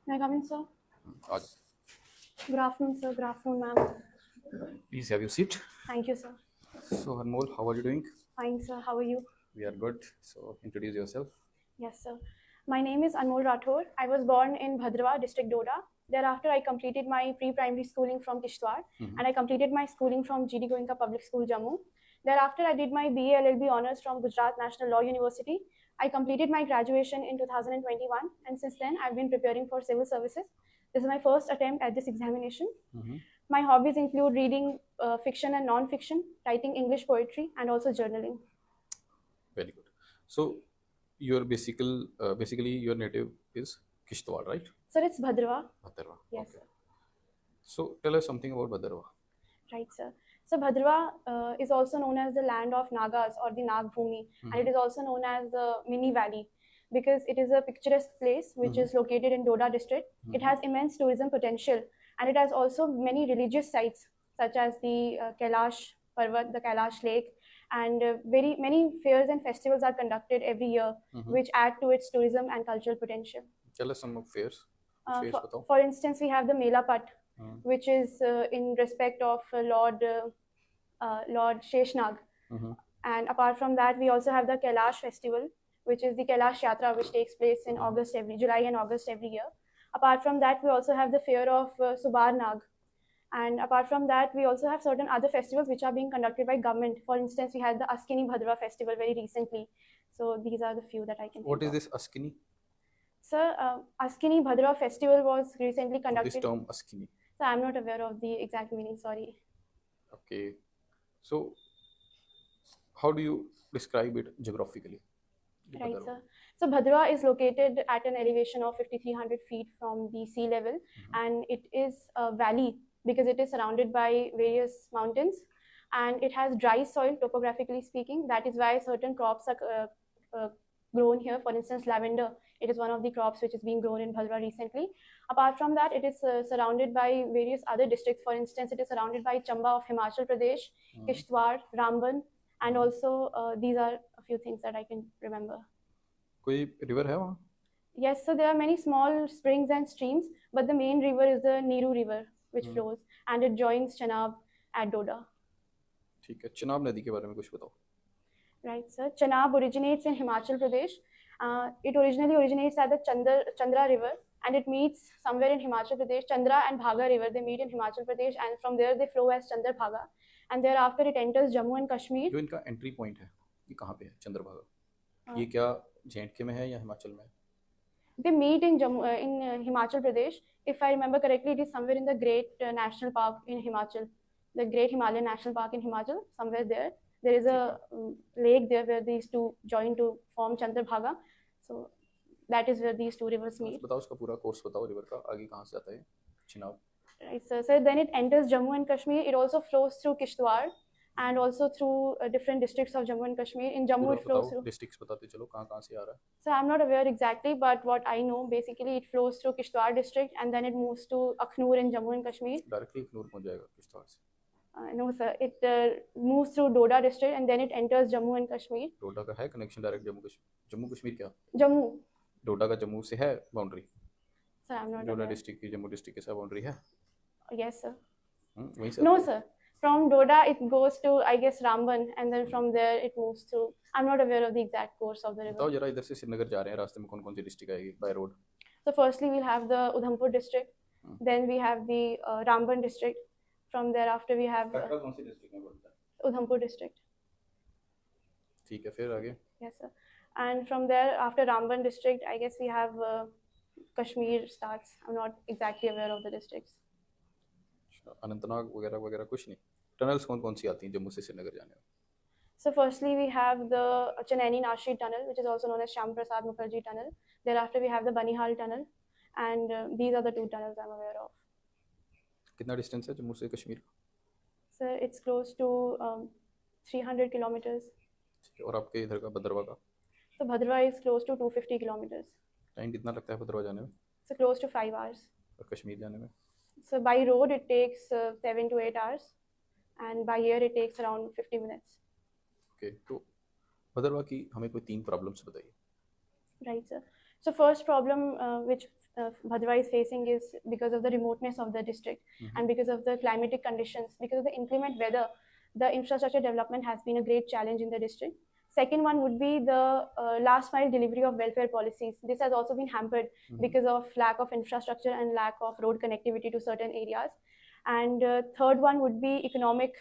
May I come in, sir? आज Good afternoon, sir. Good afternoon, ma'am. please have your seat. Thank you, sir. So Anmol, how are you doing? Fine, sir. How are you? We are good. So introduce yourself. Yes, sir. My name is Anmol Rathore. I was born in Bhadrawa, district Doda. Thereafter, I completed my pre-primary schooling from Kishtwar, and I completed my schooling from GD Goenka Public School, Jammu. Thereafter, I did my BA LLB honors from Gujarat National Law University. I completed my graduation in 2021, and since then, I've been preparing for civil services. This is my first attempt at this examination. My hobbies include reading fiction and non-fiction, writing English poetry, and also journaling. Very good. So your basically your native is Kishtwar, right? Sir, it's Bhadrawa. Bhadarwa. Yes, Okay. sir. So tell us something about Bhadarwa. Right, sir. So Bhadrawa is also known as the land of Nagas or the Nag Bhumi, and it is also known as the mini valley because it is a picturesque place which is located in Doda district. It has immense tourism potential, and it has also many religious sites such as the Kailash Parvat, the Kailash Lake, and very many fairs and festivals are conducted every year, which add to its tourism and cultural potential. Tell us some of fairs. Fairs बताओ. For instance, we have the Mela Pat, which is in respect of Lord Sheshnag. And apart from that, we also have the Kailash festival, which is the Kailash Yatra, which takes place in July and August every year. Apart from that, we also have the fair of Subar Nag. And apart from that, we also have certain other festivals which are being conducted by government. For instance, we had the Askini Bhadra festival very recently. So these are the few that I can What think is of. this Askini? Sir, Askini Bhadra festival was recently This conducted. term Askini. So I'm not aware of the exact meaning, sorry. Okay. So how do you describe it geographically? Right, sir. So Bhadrawa is located at an elevation of 5,300 feet from the sea level, and it is a valley because it is surrounded by various mountains, and it has dry soil topographically speaking. That is why certain crops are grown here. For instance, lavender. It is one of the crops which is being grown in Bhadrawa recently. Apart from that, it is surrounded by various other districts. For instance, it is surrounded by Chamba of Himachal Pradesh, Kishtwar, Ramban, and also these are a few things that I can remember. कोई river है वहाँ? Yes, so there are many small springs and streams, but the main river is the Neeru River, which flows, and it joins Chenab at Doda. ठीक है. चिनाब नदी के बारे में कुछ बताओ. Right, sir. Chenab originates in Himachal Pradesh. It originally originates at the Chandra River, and it meets somewhere in Himachal Pradesh. Chandra and Bhaga River, they meet in Himachal Pradesh, and from there they flow as Chandra Bhaga. And thereafter it enters Jammu and Kashmir. जो इनका entry point है ये कहाँ पे है? चंद्रभागा. ये क्या J&K में है या हिमाचल में? They meet in Himachal Pradesh. If I remember correctly, it is somewhere in the Great National Park in Himachal, the Great Himalayan National Park in Himachal. Somewhere there, there is a lake there where these two join to form Chandrabhaga. So that is where these two rivers meet. बताओ उसका पूरा course बताओ river का. आगे कहाँ से आता है Chenab? Right, so then it enters Jammu and Kashmir. It also flows through Kishtwar and also through different districts of Jammu and Kashmir. In Jammu, it flows through. Districts बताते चलो कहाँ से आ रहा है. So I'm not aware exactly, but what I know, basically, it flows through Kishtwar district and then it moves to Akhnur in Jammu and Kashmir. Directly Akhnoor पहुँच जाएगा किश्तवाड़ से. No, sir. It moves through Doda district and then it enters Jammu and Kashmir. डोडा का है connection direct Jammu Kashmir? Jammu Kashmir क्या? Jammu. डोडा का जम्मू से है boundary? Sir, I'm not Doda aware. District की जम्मू डिस्ट्रिक्ट के साथ बाउंड्री है? Yes, sir. वहीं से No, sir. From Doda, it goes to, I guess, Ramban, and then from there it moves to. I'm not aware of the exact course of the river. बताओ जरा इधर से श्रीनगर जा रहे हैं रास्ते में कौन कौन सी डिस्ट्रिक्ट आएगी by road? So firstly, we'll have the Udhampur district. Then we have the Ramban district. From there, after we have कौन सी डिस्ट्रिक्ट में पड़ता है? Udhampur district. ठीक है फिर आगे. Yes, sir. And from there, after Ramban district, I guess we have Kashmir starts. I'm not exactly aware of the districts. Anantnag वगैरह वगैरह कुछ नहीं. टनल्स कौन कौन सी आती हैं जम्मू से श्रीनगर जाने में? So firstly, we have the Chennai Nashri tunnel, which is also known as Shyam Prasad Mukherjee tunnel. Thereafter, we have the Banihal tunnel, and these are the two tunnels I'm aware of. कितना distance है जम्मू से कश्मीर का? So it's close to 300 kilometers. और आपके इधर का भद्रवा का? So Bhadrawa is close to 250 kilometers. Time कितना लगता है भद्रवा जाने में? So close to 5 hours. और कश्मीर जाने में? So by road it takes 7 to 8 hours, and by air it takes around 50 minutes. Okay तो भद्रवा की हमें कोई 3 प्रॉब्लम्स बताइए. Right, sir. So first problem which Bhadra is facing is because of the remoteness of the district and because of the climatic conditions, because of the inclement weather. The infrastructure development has been a great challenge in the district. Second one would be the last mile delivery of welfare policies. This has also been hampered because of lack of infrastructure and lack of road connectivity to certain areas. And third one would be economic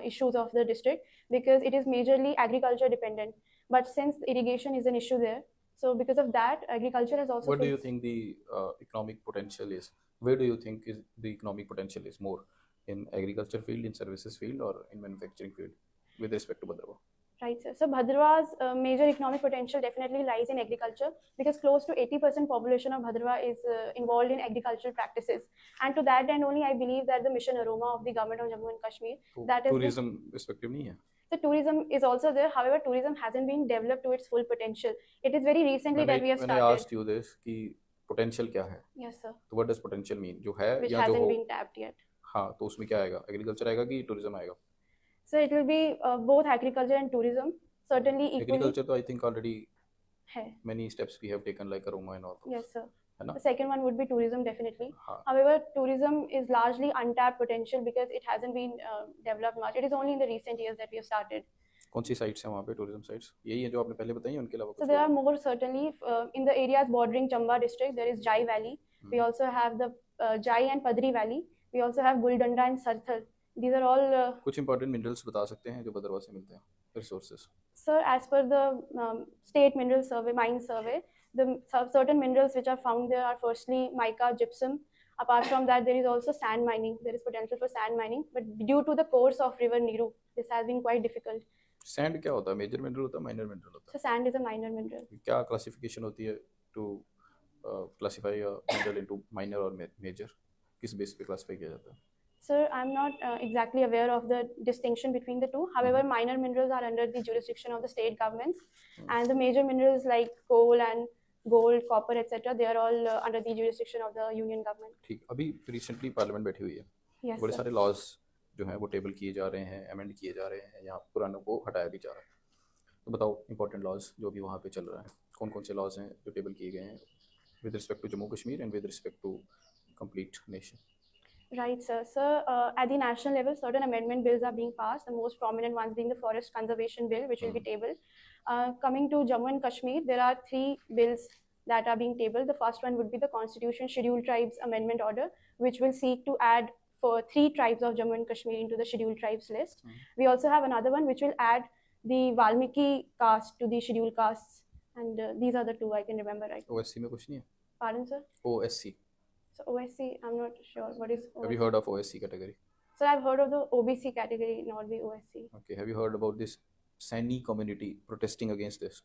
issues of the district, because it is majorly agriculture dependent. But since irrigation is an issue there, so because of that, agriculture has also. What do you think the economic potential is? Where do you think is the economic potential is more in agriculture field, in services field, or in manufacturing field with respect to Bhadrava? Right, sir. So Bhadrava's major economic potential definitely lies in agriculture, because close to 80% population of Bhadrava is involved in agricultural practices. And to that end only, I believe that the mission aroma of the government of Jammu and Kashmir, that is tourism perspective नहीं है. The tourism is also there. However, tourism hasn't been developed to its full potential. It is very recently that we have started. When I asked you this कि potential क्या है? Yes, sir. तो what does potential mean? जो है Which या जो हो? hasn't been tapped yet. हाँ, तो उसमें क्या आएगा? Agriculture आएगा कि tourism आएगा? So it will be both agriculture and tourism. Certainly equally. Agriculture तो I think already है. Many steps we have taken like aroma and all. Yes, sir. है ना? The second one would be tourism, definitely. हाँ. However, tourism is largely untapped potential because it hasn't been developed much. It is only in the recent years that we have started. कौन सी sites हैं वहाँ पे tourism sites? यही है जो आपने पहले बताई, उनके अलावा कुछ? So there are more, certainly in the areas bordering Chamba district. There is Jai Valley. We also have the Jai and Padri Valley. We also have Guldanda and Sarthal. These are all कुछ important minerals बता सकते हैं जो भद्रवा से मिलते हैं, resources? Sir, as per the state mineral survey, mine survey, the certain minerals which are found there are firstly mica, gypsum. Apart from that, there is also sand mining. There is potential for sand mining, but due to the course of river Niru, this has been quite difficult. Sand क्या होता है? Major mineral होता है, minor mineral होता है? So sand is a minor mineral. क्या classification होती है to classify a mineral into minor or major? किस base पे classify किया जाता है? Sir, I'm not exactly aware of the distinction between the two. However, minor minerals are under the jurisdiction of the state governments, and the major minerals like coal and gold, copper, etc., they are all under the jurisdiction of the union government. ठीक. अभी recently parliament बैठी हुई है. Yes, बड़े sir. सारे laws जो हैं वो टेबल किए जा रहे हैं, अमेंड किए जा रहे हैं, यहाँ पुरानों को हटाया भी जा रहा है. तो बताओ इंपॉर्टेंट लॉज जो भी वहाँ पे चल रहा है, कौन कौन से लॉज हैं जो टेबल किए गए हैं with respect to Jammu Kashmir and with respect to complete nation? Right, sir. So, at the national level, certain amendment bills are being passed. The most prominent ones being the Forest Conservation Bill, which will be tabled. Coming to Jammu and Kashmir, there are 3 bills that are being tabled. The first one would be the Constitution Scheduled Tribes Amendment Order, which will seek to add for 3 tribes of Jammu and Kashmir into the Scheduled Tribes list. We also have another one which will add the Valmiki caste to the Scheduled Castes, and these are the 2 I can remember right now. OSC में कुछ नहीं है? Pardon, sir? OSC. So OSC, I'm not sure what is OSC. Have you heard of OSC category? So I've heard of the OBC category, not the OSC. Okay. Have you heard about this Sani community protesting against this?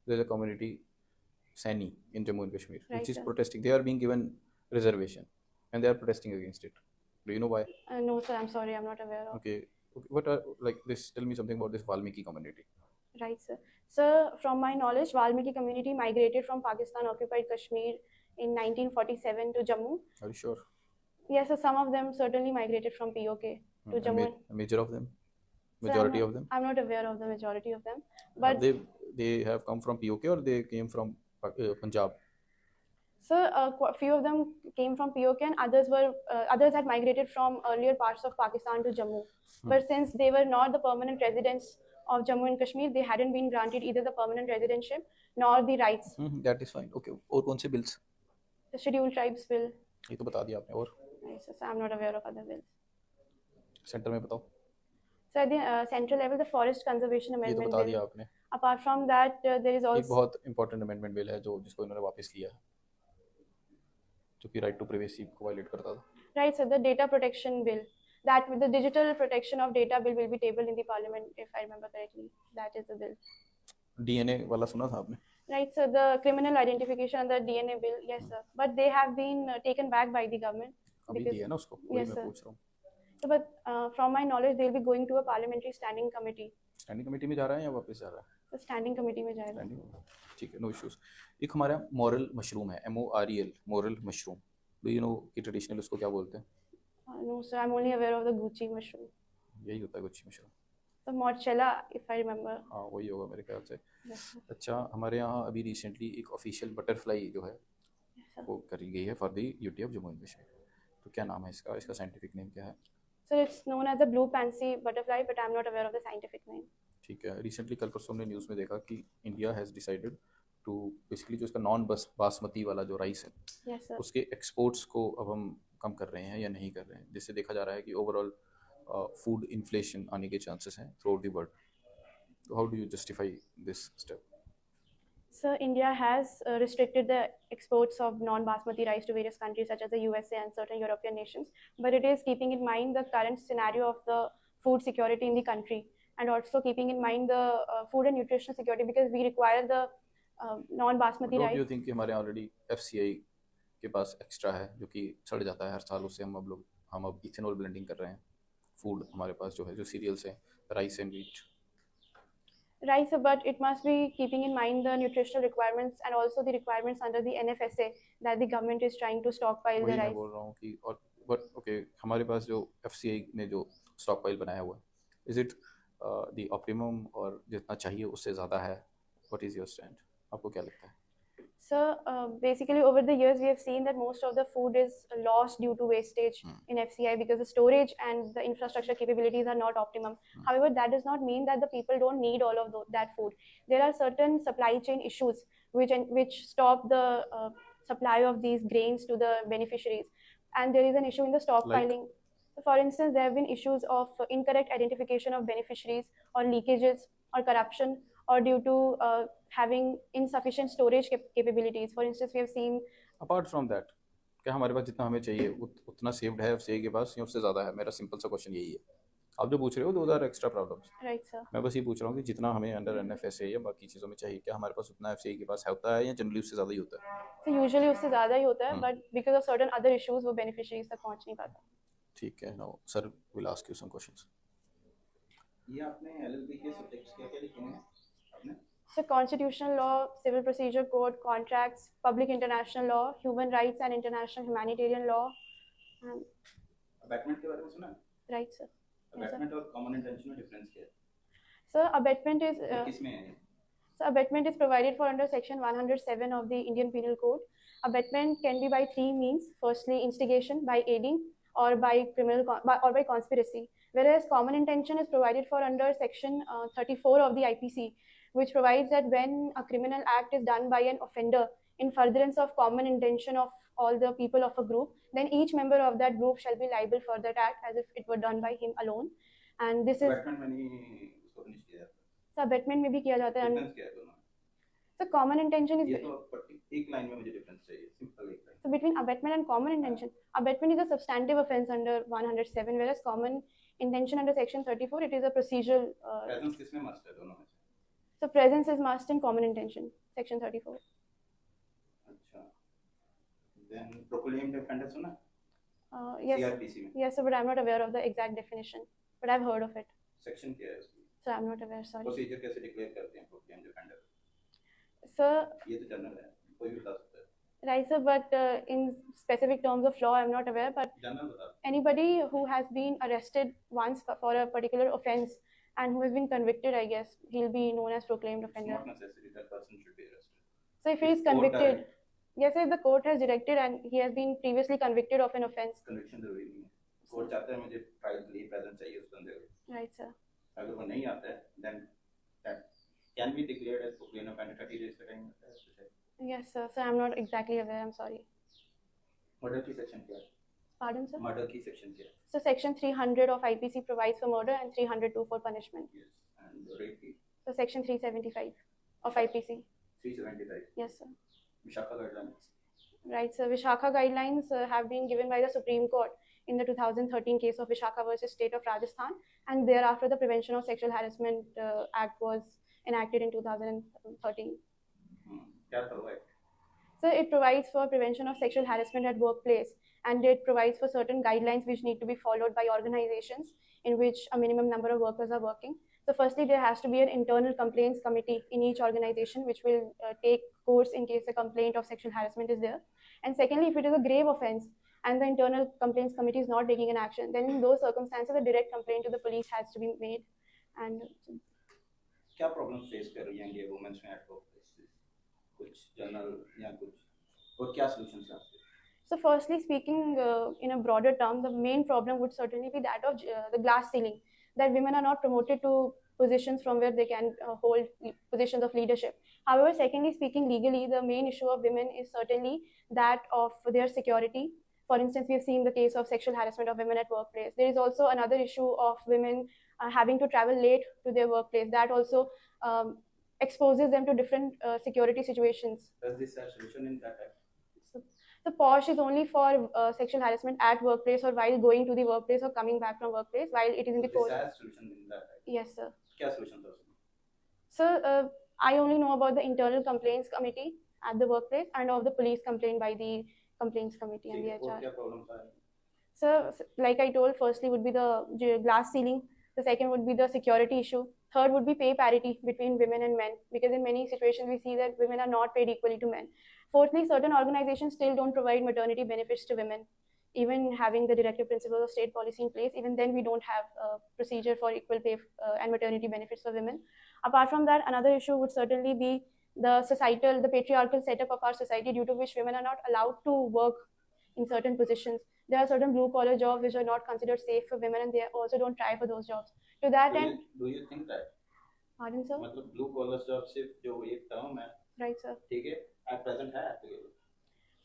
There's a community, Sani, in Jammu and Kashmir, Right, which is sir. protesting. They are being given reservation, and they are protesting against it. Do you know why? No, sir, I'm sorry, I'm not aware of. Okay. What are like this? Tell me something about this Valmiki community. Right, sir. So, from my knowledge, Valmiki community migrated from Pakistan-occupied Kashmir in 1947 to Jammu. Are you sure? Yes, so some of them certainly migrated from POK to Jammu. A major of them? So Majority of them? I'm not aware of the majority of them. But They have come from POK or they came from Punjab? So few of them came from POK and others had migrated from earlier parts of Pakistan to Jammu. But since they were not the permanent residents of Jammu and Kashmir, they hadn't been granted either the permanent residentship nor the rights. That is fine. Okay. और कौन से bills? The Scheduled Tribes Bill. ये तो बता दिया आपने. और Yes, so I'm not aware of other bills. Centre में बताओ. So at the central level, the Forest Conservation ये तो Amendment बता दिया Bill. आपने. Apart from that, there is एक also बहुत important amendment bill है जो जिसको इन्होंने वापस लिया है, जो कि right to privacy को violate करता था. right. So the Data Protection Bill. That the digital protection of data bill will be tabled in the parliament, if I remember correctly. That is the bill. DNA वाला सुना था आपने? Right, so the criminal identification and the DNA bill, yes, sir. But they have been taken back by the government. अभी दिया ना उसको. वही Yes, मैं sir. पूछ रहा हूँ. So, but from my knowledge, they'll be going to a parliamentary standing committee. Standing committee में जा रहा है या वापस जा रहा है? So standing committee में जाएगा. Standing. ठीक है, no issues. एक हमारा moral mushroom है, MOREL, moral mushroom. Do you know कि traditional उसको क्या बोलते हैं? No, sir, I'm only aware of the Gucci mushroom. यही होता है गुच्छी mushroom. The Morchella, if I remember. हाँ वही होगा मेरे ख्याल से. Yes, sir. अच्छा, हमारे यहाँ अभी रिसेंटली एक ऑफिशियल बटरफ्लाई जो है sir. वो करी गई है for the UT of Jammu and Kashmir. तो क्या नाम है इसका, इसका साइंटिफिक नेम क्या है? So it's known as the blue pansy butterfly, but I'm not aware of the scientific name. ठीक है। रिसेंटली कल परसों हमने न्यूज़ में देखा कि India has decided to basically जो इसका नॉन बासमती वाला जो राइस है, Yes, sir. उसके एक्सपोर्ट्स को अब हम कम कर रहे हैं या नहीं कर रहे हैं, जिससे देखा जा रहा है कि ओवरऑल फूड इन्फ्लेशन आने के चांसेस हैं थ्रू आउट द वर्ल्ड। तो how do you justify this step? So India has restricted the exports of non-basmati rice to various countries such as the USA and certain European nations, but it is keeping in mind the current scenario of the food security in the country, and also keeping in mind the food and nutritional security, because we require the non-basmati don't rice. You think कि हमारे already FCI के पास extra है जो कि सड़ जाता है हर साल, उससे हम अब इथेनॉल ब्लेंडिंग कर रहे हैं। फूड हमारे पास जो है, जो सीरियल्स हैं, rice and wheat. Right, sir, but it must be keeping in mind the nutritional requirements and also the requirements under the NFSA that the government is trying to stockpile the वही मैं rice. बोल रहा हूँ कि और but okay, हमारे पास जो FCI ने जो स्टॉक पाइल बनाया हुआ है, इज इट द ऑप्टिमम और जितना चाहिए उससे ज़्यादा है? What is your stand? आपको क्या लगता है? So basically over the years we have seen that most of the food is lost due to wastage in FCI because the storage and the infrastructure capabilities are not optimum. However, that does not mean that the people don't need all of that food. There are certain supply chain issues which stop the supply of these grains to the beneficiaries, and there is an issue in the stockpiling. For instance, there have been issues of incorrect identification of beneficiaries or leakages or corruption or due to having insufficient storage capabilities. For instance, we have seen. Apart from that, क्या हमारे पास जितना हमें चाहिए उतना saved है FCI के पास या उससे ज़्यादा है? मेरा सिंपल सा क्वेश्चन यही है। आप जो पूछ रहे हो दो are extra problems. Right, sir. मैं बस ये पूछ रहा हूँ कि जितना हमें अंडर एनएफएसए या बाकी चीज़ों में चाहिए, क्या हमारे पास उतना एफसीआई के पास होता है या जनरली उससे ज़्यादा ही होता है? So usually उससे ज़्यादा ही होता है, but because of certain other issues वो beneficiaries तक पहुँच नहीं पाता। ठीक है। Now sir will ask you some questions. ये आपने एलएलबी के सब्जेक्ट्स क्या क्या लिखे हैं आपने? So constitutional law, civil procedure code, contracts, public international law, human rights and international humanitarian law. Abatement के बारे में सुना है? Right, sir. अबैटमेंट और कॉमन इंटेंशन में डिफरेंस क्या है? So abetment is. किसमें है? So abetment is provided for under section 107 of the Indian Penal Code. Abetment can be by three means. Firstly, instigation by aiding or by by conspiracy. Whereas common intention is provided for under section 34 of the IPC, which provides that when a criminal act is done by an offender in furtherance of common intention of all the people of a group, then each member of that group shall be liable for that act as if it were done by him alone. And this is. Abatement में नहीं उसको finish किया जाता है। So abetment में भी किया जाता है। डिफरेंस क्या है दोनों? So common intention is. ये तो एक लाइन में मुझे डिफरेंस चाहिए, सिंपल एक line. So between abetment and common intention, abetment is a substantive offence under 107, whereas common intention under section 34, it is a procedural. Presence किसमें मस्ट है दोनों में से? So presence is must in common intention, section 34. अच्छा। Then proclaimed offender सुना? Yes. CRPC में। Yes, sir, but I'm not aware of the exact definition, but I've heard of it. Section क्या है उसकी? So I'm not aware, sorry. Procedure कैसे declare करते हैं proclaimed offender? Sir, ये तो जनरल है, कोई भी बता सकता है। right, sir, but in specific terms of law, I'm not aware, but general बता। anybody who has been arrested once for a particular offence and who has been convicted, I guess, he'll be known as proclaimed It's offender. not necessary that person should be arrested. So if he is If court convicted, direct- yes, if the court has directed and he has been previously convicted of an offence. Conviction जरूरी नहीं है। Court चाहता है मुझे trial के लिए presence चाहिए उस बंदे को। Right, sir. अगर वो नहीं आता है, then that can be declared as proclaimed offender 30 days का टाइम होता है। Yes, sir. So I'm not exactly aware. I'm sorry. Murder की सेक्शन क्या है? Pardon, sir. मर्डर की सेक्शन क्या है? So section 300 of IPC provides for murder and 302 for punishment. Yes. And rape की So section 375 of IPC. 375. Yes, sir. Vishakha guidelines. Right, sir. Vishakha guidelines have been given by the Supreme Court in the 2013 case of Vishakha versus State of Rajasthan, and thereafter the Prevention of Sexual Harassment Act was enacted in 2013. क्या था वो act? So it provides for prevention of sexual harassment at workplace, and it provides for certain guidelines which need to be followed by organizations in which a minimum number of workers are working. So firstly, there has to be an internal complaints committee in each organization which will take course in case a complaint of sexual harassment is there. And secondly, if it is a grave offense and the internal complaints committee is not taking an action, then in those circumstances, a direct complaint to the police has to be made. And क्या problem face कर रही हैं ये women's में at work places? कुछ general या कुछ और क्या solutions हैं आपके? So firstly speaking, in a broader term, the main problem would certainly be that of the glass ceiling, that women are not promoted to positions from where they can hold positions of leadership. However, secondly speaking, legally, the main issue of women is certainly that of their security. For instance, we have seen the case of sexual harassment of women at workplace. There is also another issue of women having to travel late to their workplace. That also exposes them to different security situations. Does this have solution in that act? So, the POSH is only for sexual harassment at workplace or while going to the workplace or coming back from workplace, while it is in the So code. this has solution in that act? Yes, sir. क्या solution था उसमें? Sir, I only know about the internal complaints committee at the workplace and of the police complaint by the complaints committee and the ठीक है, और HR. क्या problem था? So, like I told, firstly would be the glass ceiling. The second would be the security issue. Third would be pay parity between women and men, because in many situations we see that women are not paid equally to men. Fourthly, certain organizations still don't provide maternity benefits to women. Even having the directive principles of state policy in place, even then we don't have a procedure for equal pay and maternity benefits for women. Apart from that, another issue would certainly be the patriarchal setup of our society, due to which women are not allowed to work in certain positions. There are certain blue collar jobs which are not considered safe for women, and they also don't try for those jobs. To that end, Do you think that? pardon, sir? मतलब blue collar job सिर्फ जो एक term है, Right, sir. ठीक है, at present है applicable.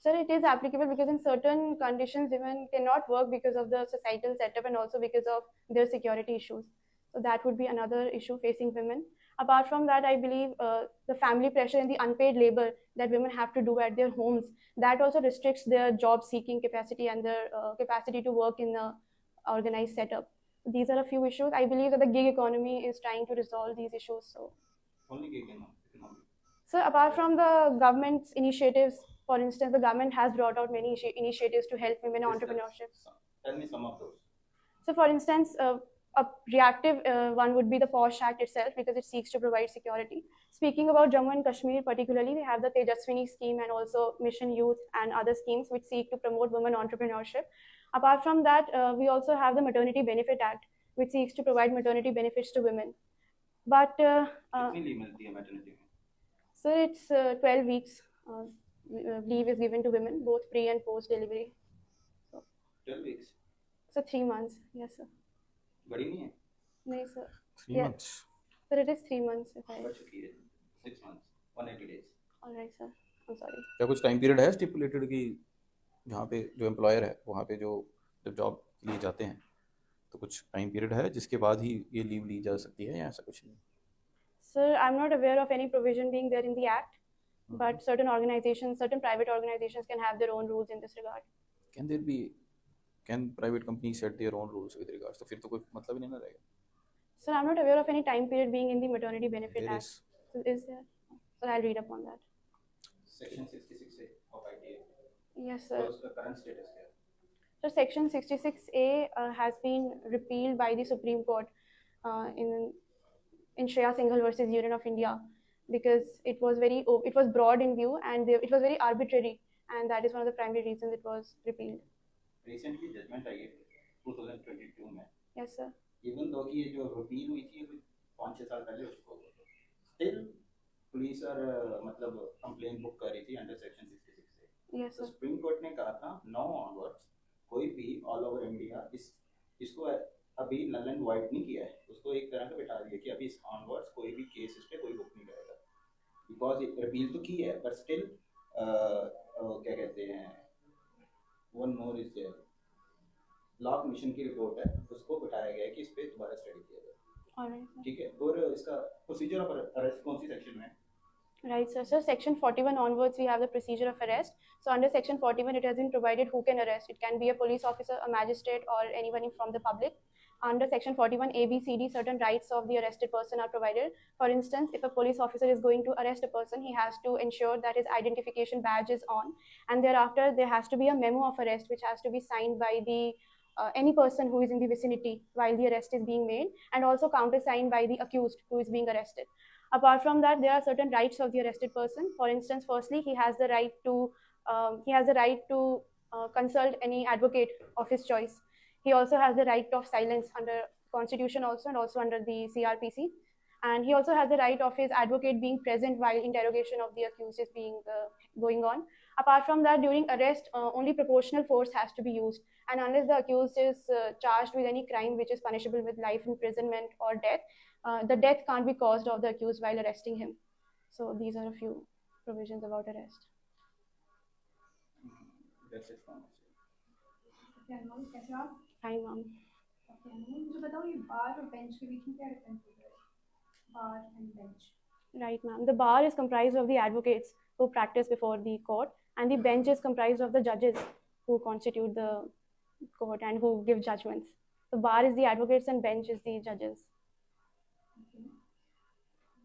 Sir, it is applicable because in certain conditions women cannot work because of the societal setup and also because of their security issues. So that would be another issue facing women. Apart from that, I believe the family pressure and the unpaid labor that women have to do at their homes, that also restricts their job seeking capacity and their capacity to work in a organized setup. These are a few issues. I believe that the gig economy is trying to resolve these issues. So Only gig economy. So apart from the government's initiatives, for instance, the government has brought out many initiatives to help women in entrepreneurship. Tell me some of those. So for instance, a reactive one would be the POSH Act itself, because it seeks to provide security. Speaking about Jammu and Kashmir particularly, we have the Tejaswini scheme and also Mission Youth and other schemes which seek to promote women entrepreneurship. Apart from that, we also have the Maternity Benefit Act, which seeks to provide maternity benefits to women. But कितनी leave मिलती है maternity में? So it's 12 weeks leave is given to women, both pre and post delivery. So, 12 weeks. So 3 months, yes sir. बड़ी नहीं है? No sir. 3 months. Sir, it is 3 months. If I... बढ़ चुकी है. 6 months. 180 days. All right sir. I'm sorry. क्या कुछ time period है stipulated कि जहाँ पे जो एम्प्लॉयर है वहाँ पे जो जब जॉब के लिए जाते हैं तो कुछ टाइम पीरियड है जिसके बाद ही ये लीव ली जा सकती है या ऐसा कुछ नहीं? Sir, I'm not aware of any provision being there in the Act, but certain organizations, certain private organizations can have their own rules in this regard. Can private companies set their own rules with regards? तो फिर तो कोई मतलब ही नहीं ना रहेगा. Sir, I'm not aware of any time period being in the Maternity Benefit There Act. So is there? Sir, I'll read up on that. Section 66A of ITA. Yes sir. What's the current status here? So Section 66A has been repealed by the Supreme Court in Shreya Singhal versus Union of India, because it was broad in view and it was very arbitrary, and that is one of the primary reasons it was repealed. Recently judgment आई है 2022 में. Yes sir. Even though कि ये जो repeal हुई थी 5-6 साल पहले उसको, still police are मतलब complaint book कर रही थी under section 66A. Yes sir. तो Supreme Court ने कहा था now onwards कोई भी all over India इसको अभी नल एंड वाइट नहीं किया है, उसको एक तरह का बिठा दिया कि अभी इस ऑनवर्ड्स कोई भी केस इस पे कोई बुक नहीं करेगा, बिकॉज रिपील तो की है बट स्टिल क्या कहते हैं one more is there law commission की रिपोर्ट है, उसको बिठाया गया है कि इस पे दोबारा स्टडी किया जाए. ठीक है, और इसका प्रोसीजर ऑफ अरेस्ट कौन सी सेक्शन में है? Right, sir. So Section 41 onwards, we have the procedure of arrest. So under Section 41, it has been provided who can arrest. It can be a police officer, a magistrate, or anyone from the public. Under Section 41 A, B, C, D, certain rights of the arrested person are provided. For instance, if a police officer is going to arrest a person, he has to ensure that his identification badge is on, and thereafter there has to be a memo of arrest which has to be signed by the any person who is in the vicinity while the arrest is being made, and also countersigned by the accused who is being arrested. Apart from that, there are certain rights of the arrested person. For instance, firstly, he has the right to consult any advocate of his choice. He also has the right of silence under Constitution also, and also under the CRPC. And he also has the right of his advocate being present while interrogation of the accused is being going on. Apart from that, during arrest, only proportional force has to be used, and unless the accused is charged with any crime which is punishable with life imprisonment or death, the death can't be caused of the accused while arresting him. So these are a few provisions about arrest. That's it from us. कैसे हो आप? Fine, ma'am. मुझे बताओ ये बार और bench के बीच में क्या डिफरेंस है? Bar and bench. Right, ma'am. The bar is comprised of the advocates who practice before the court, and the bench is comprised of the judges who constitute the court and who give judgments. The bar is the advocates and bench is the judges. Okay.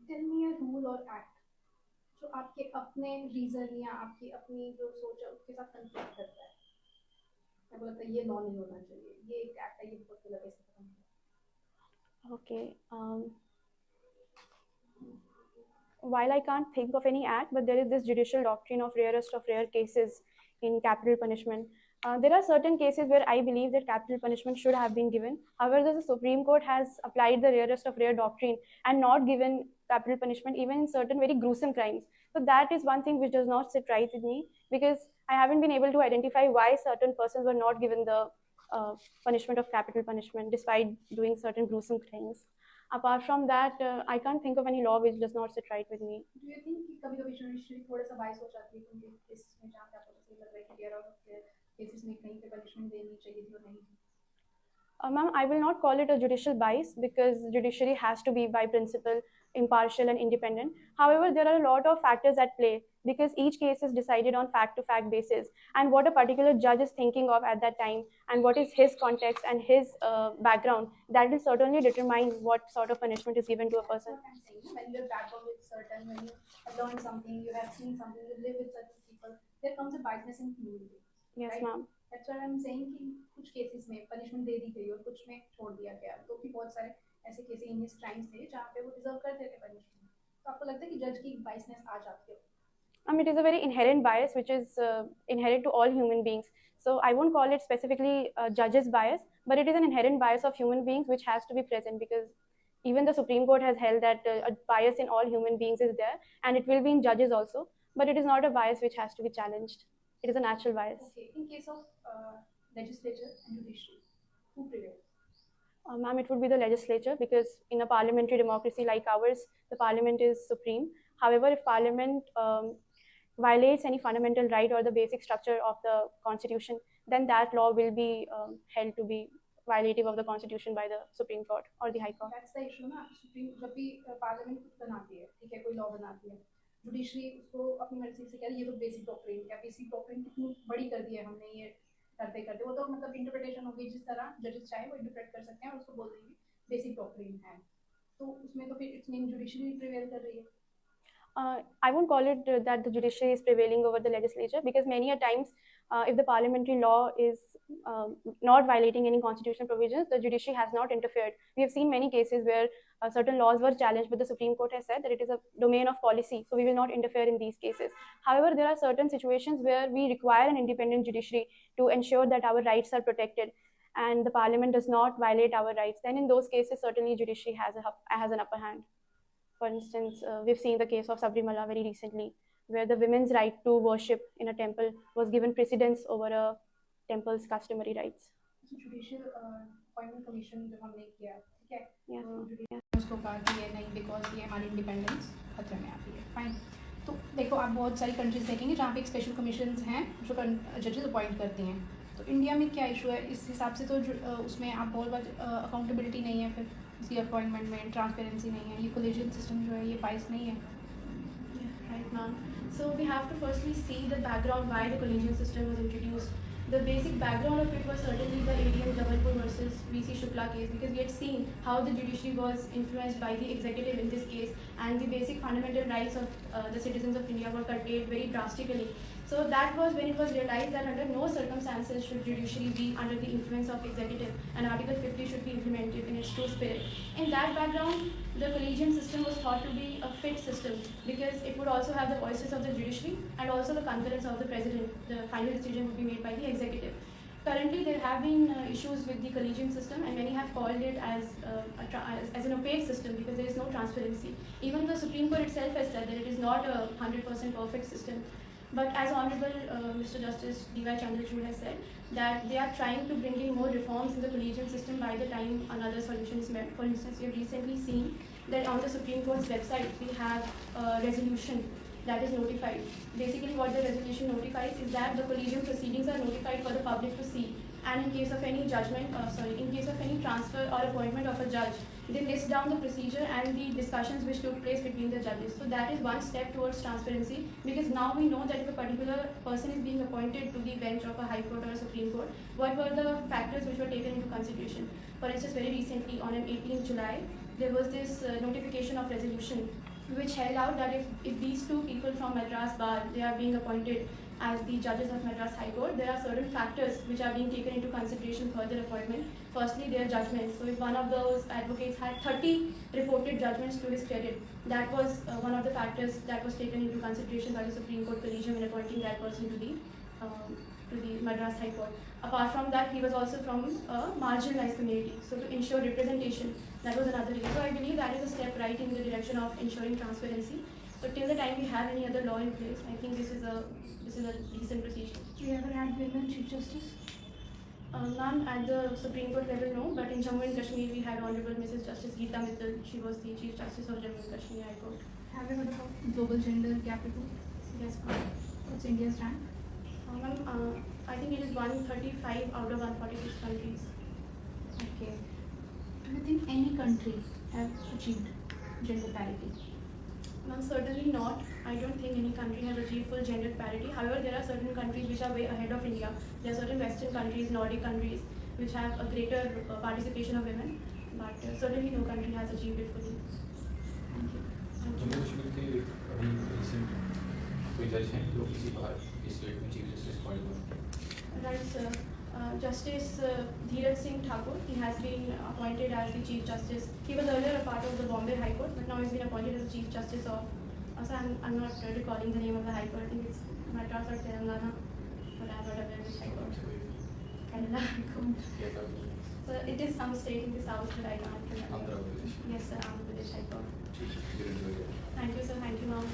Tell me a rule or act जो आपके अपने reason या आपकी अपनी जो सोच है उसके साथ कंफ्लिक्ट करता है. आपको लगता है ये लॉ नहीं होना चाहिए, ये एक एक्ट है, ये बहुत गलत है, इसको खत्म करो. Okay. While I can't think of any act, but there is this judicial doctrine of rarest of rare cases in capital punishment. There are certain cases where I believe that capital punishment should have been given. However, the Supreme Court has applied the rarest of rare doctrine and not given capital punishment even in certain very gruesome crimes. So that is one thing which does not sit right with me, because I haven't been able to identify why certain persons were not given the punishment of capital punishment despite doing certain gruesome things. Apart from that, I can't think of any law which does not sit right with me. Do you think कि कभी-कभी judiciary थोड़ा सा बाइस हो जाती है क्योंकि इसमें जहाँ पे आपको सही लग रहा है कि देयर आर केसेस में कहीं पे पनिशमेंट देनी चाहिए थी और नहीं थी? Ma'am, I will not call it a judicial bias, because judiciary has to be by principle impartial and independent. However, there are a lot of factors at play, because each case is decided on fact-to-fact basis, and what a particular judge is thinking of at that time, and what is his context and his background, that will certainly determine what sort of punishment is given to a person. What I'm saying, when you're background with certain, when you have learned something, you have seen something, you live with certain people, there comes a biasness in community. Yes, right? ma'am. That's what I'm saying कि कुछ cases में punishment दे दी गई और कुछ में छोड़ दिया गया, तो भी बहुत सारे ऐसे केसेस इन हिस क्राइम्स थे जहाँ पे वो डिजर्व करते थे पनिशमेंट. तो आपको लगता है कि जज की बाइसनेस आ जाती है? It is a very inherent bias which is inherent to all human beings. So I won't call it specifically judge's bias, but it is an inherent bias of human beings which has to be present, because even the Supreme Court has held that a bias in all human beings is there, and it will be in judges also, but it is not a bias which has to be challenged. It is a natural bias. Okay. In case of legislature and judiciary, who prevails? Ma'am, it would be the legislature, because in a parliamentary democracy like ours, the parliament is supreme. However, if parliament violates any fundamental right or the basic structure of the constitution, then that law will be held to be violative of the constitution by the Supreme Court or the High Court. That's the issue ना. Supreme जब भी parliament कुछ बनाती है, ठीक है, कोई law बनाती है, जुडिशरी उसको अपनी मर्जी से कह रही है, ये तो बेसिक डॉक्ट्रिन है, बेसिक डॉक्ट्रिन कितनी बड़ी कर दी है हमने ये करते करते, वो तो मतलब इंटरप्रिटेशन होगी, जिस तरह जजेस चाहे वो इंटरप्रेट कर सकते हैं और उसको बोल देंगे बेसिक डॉक्ट्रिन है, तो उसमें तो फिर इट्स मीन जुडिशरी प्रिवेल कर रही है. I won't call it that the judiciary is prevailing over the legislature, because many a times, if the parliamentary law is not violating any constitutional provisions, the judiciary has not interfered. We have seen many cases where certain laws were challenged, but the Supreme Court has said that it is a domain of policy, so we will not interfere in these cases. However, there are certain situations where we require an independent judiciary to ensure that our rights are protected, and the parliament does not violate our rights. Then in those cases, certainly judiciary has an upper hand. For instance, we've seen the case of Sabrimala very recently, where the women's right to worship in a temple was given precedence over a temple's customary rights. Judicial appointment commission जो हमने किया, ठीक है, Yes, तो ma'am. Judicial उसको कहा कि ये नहीं, बिकॉज ये हमारी इंडिपेंडेंस खतरे में आती है. फाइन. तो देखो, आप बहुत सारी कंट्रीज देखेंगे जहाँ पे एक स्पेशल कमीशन हैं जो जजेस अपॉइंट करती हैं. तो इंडिया में क्या इशू है इस हिसाब से? तो उसमें आप बहुत बार अकाउंटेबिलिटी नहीं है, फिर इसी अपॉइंटमेंट में ट्रांसपेरेंसी नहीं है, ये कोलिजियन सिस्टम जो है ये बाइस नहीं है. Right, ma'am. So we have to firstly see the background why the collegiate system was introduced. The basic background of it was certainly the ADM Jabalpur versus VC Shukla case, because we had seen how the judiciary was influenced by the executive in this case, and the basic fundamental rights of the citizens of India were curtailed very drastically. So that was when it was realized that under no circumstances should judiciary be under the influence of executive, and Article 50 should be implemented in its true spirit. In that background, the collegiate system was thought to be a fit system, because it would also have the voices of the judiciary and also the concurrence of the president. The final decision would be made by the executive. Currently, there have been issues with the collegiate system, and many have called it as an opaque system, because there is no transparency. Even the Supreme Court itself has said that it is not a 100% perfect system. But as Honorable Mr. Justice D.Y. Chandrachud has said, that they are trying to bring in more reforms in the collegiate system by the time another solution is met. For instance, we have recently seen that on the Supreme Court's website, we have a resolution that is notified. Basically, what the resolution notifies is that the collegiate proceedings are notified for the public to see. And in case of any in case of any transfer or appointment of a judge, they list down the procedure and the discussions which took place between the judges. So that is one step towards transparency, because now we know that if a particular person is being appointed to the bench of a High Court or a Supreme Court, what were the factors which were taken into consideration. For instance, very recently on an 18th July, there was this notification of resolution which held out that if these two people from Madras Bar, they are being appointed as the judges of Madras High Court, there are certain factors which are being taken into consideration for their appointment. Firstly, their judgment. So if one of those advocates had 30 reported judgments to his credit, that was one of the factors that was taken into consideration by the Supreme Court Collegium in appointing that person to the Madras High Court. Apart from that, he was also from a marginalized community. So to ensure representation, that was another reason. So I believe that is a step right in the direction of ensuring transparency. So till the time we have any other law in place, I think this is a decent procedure. Do you ever had women Chief Justice? None at the Supreme Court level, no. But in Jammu and Kashmir, we had Honorable Mrs. Justice Geeta Mittal. She was the Chief Justice of Jammu and Kashmir High Court. Have you heard about global gender gap report? Yes, ma'am. What's India's rank? I think it is 135 out of 146 countries. Okay. Do you think any country have achieved gender parity? No, certainly not. I don't think any country has achieved full gender parity. However, there are certain countries which are way ahead of India. There are certain Western countries, Nordic countries, which have a greater participation of women. But certainly no country has achieved it fully. Thank you. Jammu Kashmir के अभी recent कोई जज हैं जो किसी बाहर state में chief justice appoint हुए? Right, sir. Justice Dheeraj Singh Thakur, he has been appointed as the Chief Justice. He was earlier a part of the Bombay High Court, but now he's been appointed as the Chief Justice of, so I'm not recalling the name of the High Court. I think it's Madras or Telangana, but I'm not aware which High Court. Kerala High Court. So it is some state in the south, but I can't remember. Andhra Pradesh. Yes, sir, Andhra Pradesh High Court. ठीक है, Thank you, sir. Thank you, ma'am.